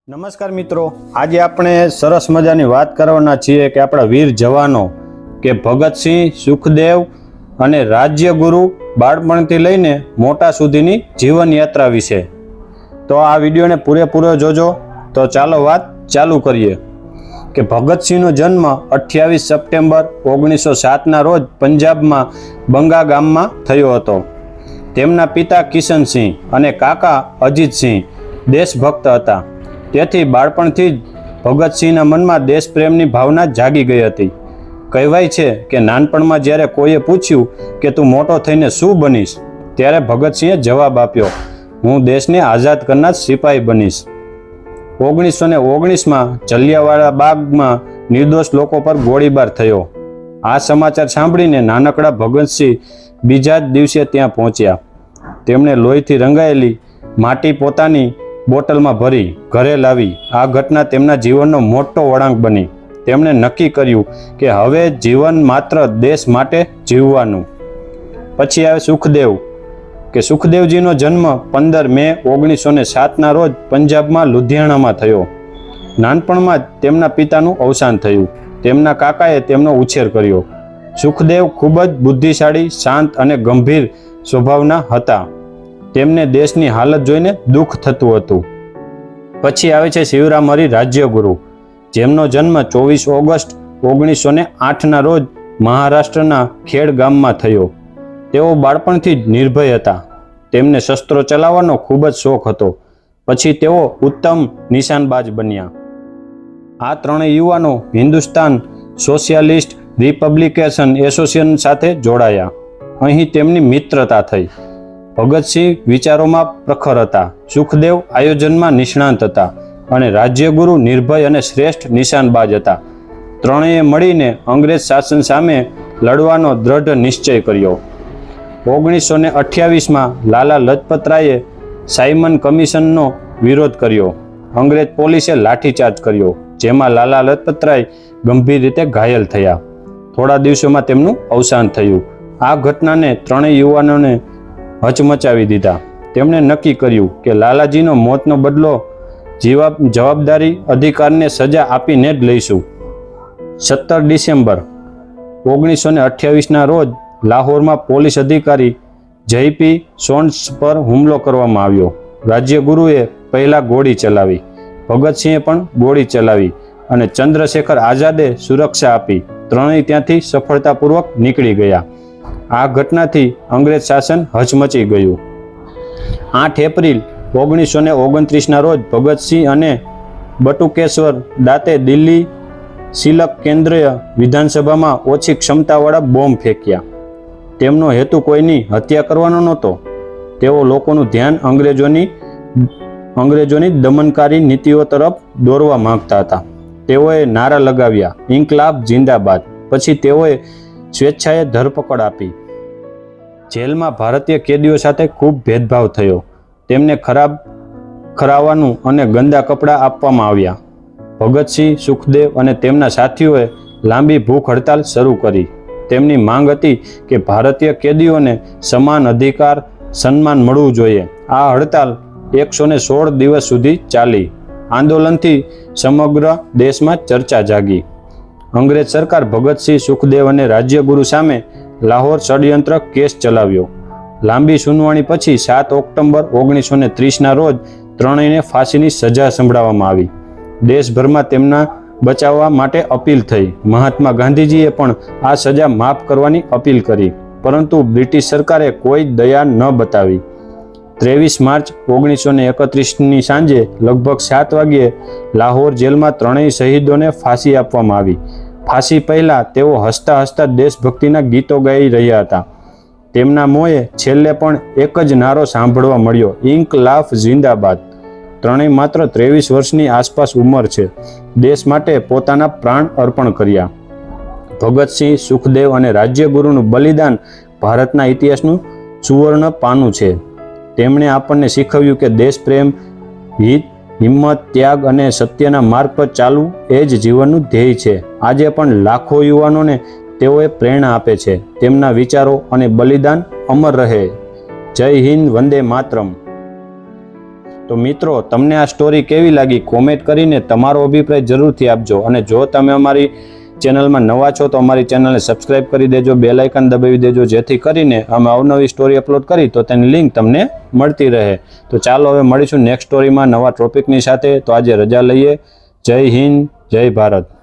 નમસ્કાર મિત્રો, આજે આપણે સરસ મજાની વાત કરવાના છીએ કે આપણા વીર જવાનો કે ભગતસિંહ, સુખદેવ અને રાજ્યગુરુ બાળપણથી લઈને મોટા સુધીની જીવન યાત્રા વિશે. તો આ વિડીયોને પૂરેપૂરો જોજો. તો ચાલો વાત ચાલુ કરીએ કે ભગતસિંહનો જન્મ 28 સપ્ટેમ્બર 1907ના રોજ પંજાબમાં બંગા ગામમાં થયો હતો. તેમના પિતા કિશનસિંહ અને કાકા અજીતસિંહ દેશભક્ત હતા. તેથી બાળપણથી જ ભગતસિંહના મનમાં દેશપ્રેમની ભાવના જાગી ગઈ હતી. કહેવાય છે કે નાનપણમાં જ્યારે કોઈએ પૂછ્યું કે તું મોટો થઈને શું બનીશ, ત્યારે ભગતસિંહે જવાબ આપ્યો, હું દેશને આઝાદ કરનાર સિપાહી બનીશ. 1919માં જલિયાવાલા બાગમાં નિર્દોષ લોકો પર ગોળીબાર થયો. આ સમાચાર સાંભળીને નાનકડા ભગતસિંહ બીજા જ દિવસે ત્યાં પહોંચ્યા. તેમણે લોહીથી રંગાયેલી માટી પોતાની બોટલમાં ભરી ઘરે લાવી. આ ઘટના તેમના જીવનનો મોટો વળાંક બની. તેમણે નક્કી કર્યું કે હવે જીવન માત્ર દેશ માટે જીવવાનું. પછી આવે સુખદેવ કે સુખદેવજીનો જન્મ 15 મે 1907ના રોજ પંજાબમાં લુધિયાણામાં થયો. નાનપણમાં જ તેમના પિતાનું અવસાન થયું. તેમના કાકાએ તેમનો ઉછેર કર્યો. સુખદેવ ખૂબ જ બુદ્ધિશાળી, શાંત અને ગંભીર સ્વભાવના હતા. તેમને દેશની હાલત જોઈને દુઃખ થતું હતું. પછી આવે છે શિવરામ હરી રાજ્યગુરુ, જેમનો જન્મ 24 ઓગસ્ટ 1908ના રોજ મહારાષ્ટ્રના ખેડ ગામમાં થયો. તેઓ બાળપણથી જ નિર્ભય હતા. તેમને શસ્ત્રો ચલાવવાનો ખૂબ જ શોખ હતો. પછી તેઓ ઉત્તમ નિશાનબાજ બન્યા. આ ત્રણેય યુવાનો હિન્દુસ્તાન સોશિયાલિસ્ટ રિપબ્લિકેશન એસોસિએશન સાથે જોડાયા. અહીં તેમની મિત્રતા થઈ. ભગતસિંહ વિચારોમાં પ્રખર હતા, સુખદેવ આયોજનમાં નિષ્ણાંત હતા અને રાજ્યગુરુ નિર્ભય અને શ્રેષ્ઠ નિશાનબાજ હતા. ત્રણેય મળીને અંગ્રેજ શાસન સામે લડવાનો દ્રઢ નિશ્ચય કર્યો. 1928માં લાલા લજપતરાયે સાયમન કમિશનનો વિરોધ કર્યો. અંગ્રેજ પોલીસે લાઠીચાર્જ કર્યો, જેમાં લાલા લજપતરાય ગંભીર રીતે ઘાયલ થયા. થોડા દિવસોમાં તેમનું અવસાન થયું. આ ઘટનાને ત્રણેય યુવાનોને હચમચાવી દીધા. તેમણે નક્કી કર્યું કે લાલાજીનો મોતનો બદલો જવાબદારી અધિકારને સજા આપીને જ લઈશું. 17 ડિસેમ્બર 1928ના રોજ લાહોરમાં પોલીસ અધિકારી જયપી સોન્સ પર હુમલો કરવામાં આવ્યો. રાજ્યગુરુએ પહેલા ગોળી ચલાવી, ભગતસિંહે પણ ગોળી ચલાવી અને ચંદ્રશેખર આઝાદે સુરક્ષા આપી. ત્રણેય ત્યાંથી સફળતાપૂર્વક નીકળી ગયા. આ ઘટનાથી અંગ્રેજ શાસન હચમચી ગયું. 8 એપ્રિલ 1929ના રોજ ભગતસિંહ અને બટુકેશ્વર દાતે દિલ્હી સિલક કેન્દ્રીય વિધાનસભામાં ઓછી ક્ષમતાવાળા બોમ્બ ફેંક્યા. તેમનો હેતુ કોઈની હત્યા કરવાનો નહોતો. તેઓ લોકોનું ધ્યાન અંગ્રેજોની દમનકારી નીતિઓ તરફ દોરવા માંગતા હતા. તેઓએ નારા લગાવ્યા, ઇન્કલાબ જિંદાબાદ. પછી તેઓએ સ્વેચ્છાએ ધરપકડ આપી. જેલમાં ભારતીય કેદીઓ સાથે ખૂબ ભેદભાવ થયો. તેમને ખરાવાનું અને ગંદા કપડાં આપવામાં આવ્યા. ભગતસિંહ, સુખદેવ અને તેમના સાથીઓએ લાંબી ભૂખ હડતાલ શરૂ કરી. તેમની માંગ હતી કે ભારતીય કેદીઓને સમાન અધિકાર, સન્માન મળવું જોઈએ. આ હડતાલ 116 દિવસ સુધી ચાલી. આંદોલનથી સમગ્ર દેશમાં ચર્ચા જાગી. અંગ્રેજ સરકાર ભગતસિંહ, સુખદેવ અને રાજ્યગુરુ સામે લાહોર ષડયંત્ર કેસ ચલાવ્યો. લાંબી સુનાવણી પછી 7 ઓક્ટોબર 1930ના રોજ ત્રણેયને ફાંસીની સજા સંભળાવવામાં આવી. દેશભરમાં તેમના બચાવવા માટે અપીલ થઈ. મહાત્મા ગાંધીજીએ પણ આ સજા માફ કરવાની અપીલ કરી, પરંતુ બ્રિટિશ સરકારે કોઈ દયા ન બતાવી. 23 માર્ચ 1931ની સાંજે લગભગ 7 વાગ્યે લાહોર જેલમાં ત્રણેય શહીદોને ફાંસી આપવામાં આવી. ફાંસી પહેલા તેઓ હસતા હસતા દેશભક્તિના ગીતો ગાઈ રહ્યા હતા. તેમના મોંએ છેલ્લે પણ એક જ નારો સાંભળવા મળ્યો, ઇન્કલાબ જિંદાબાદ. ત્રણેય માત્ર 23 વર્ષની આસપાસ ઉંમર છે. દેશ માટે પોતાના પ્રાણ અર્પણ કર્યા. ભગતસિંહ, સુખદેવ અને રાજ્યગુરુનું બલિદાન ભારતના ઇતિહાસનું સુવર્ણ પાનું છે. તેમણે આપણને શીખવ્યું કે દેશપ્રેમ, હિત, હિંમત, ત્યાગ અને સત્યના માર્ગ પર ચાલવું એ જ જીવનનું ધ્યેય છે. આજે પણ લાખો યુવાનોને તેઓએ પ્રેરણા આપે છે. તેમના વિચારો અને બલિદાન અમર રહે. જય હિન્દ, વંદે માતરમ. તો મિત્રો, તમને આ સ્ટોરી કેવી લાગી કોમેન્ટ કરીને તમારો અભિપ્રાય જરૂરથી આપજો. અને જો તમે અમારી ચેનલમાં નવા છો તો અમારી ચેનલને સબસ્ક્રાઇબ કરી દેજો, બેલ આઇકન દબાવી દેજો, જેથી કરીને અમે અવનવી સ્ટોરી અપલોડ કરી તો તેની લિંક તમને મળતી રહે. તો ચાલો હવે મળીશું નેક્સ્ટ સ્ટોરીમાં નવા ટોપિકની સાથે. તો આજે રજા લઈએ. જય હિન્દ, જય ભારત.